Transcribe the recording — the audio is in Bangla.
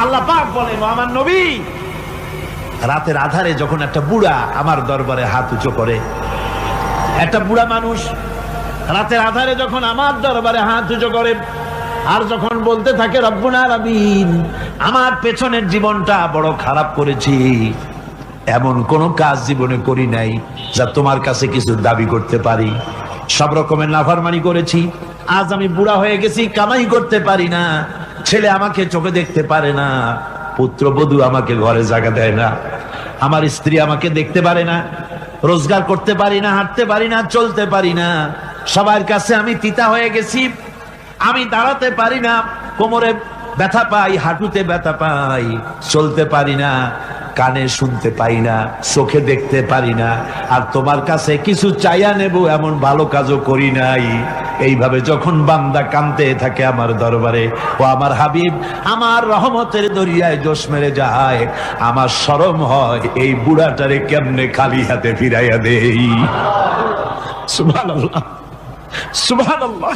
আল্লাহ পাক বলেন, আমার নবী, রাতের আধারে যখন একটা বুড়া আমার দরবারে হাত উঁচু করে, একটা বুড়া মানুষ রাতের আধারে যখন আমার দরবারে হাত উঁচু করে আর যখন বলতে থাকে রব্বুনা আলামিন, আমার পেছনের জীবনটা বড় খারাপ করেছি, এমন কোন কাজ জীবনে করি নাই যা তোমার কাছে কিছু দাবি করতে পারি, সব রকমের নাফরমানি করেছি, আজ আমি বুড়া হয়ে গেছি, কামাই করতে পারি না, ছেলে আমাকে চোখে দেখতে পারে না, পুত্রবধূ আমাকে ঘরে জায়গা দেয় না, আমার স্ত্রী আমাকে দেখতে পারে না, রোজগার করতে পারি না, হাঁটতে পারি না, চলতে পারি না, সবার কাছে আমি তিতা হয়ে গেছি, আমি দাঁড়াতে পারি না, কোমরে ব্যথা পাই, হাঁটুতে ব্যথা পাই, চলতে পারি না, কানে শুনতে পাই না, চোখে দেখতে পারি না, আর তোমার কাছে কিছু চাইয়া নেব এমন ভালো কাজও করি নাই। এইভাবে যখন বান্দা কাঁদতে থাকে আমার দরবারে, ও আমার হাবিব আমার রহমতের দরিয়ায় জোশ মেরে যায়, আমার শরম হয় এই বুড়াটারে কেমনে খালি হাতে ফিরাইয়া দেই। সুবহানাল্লাহ, সুবহানাল্লাহ।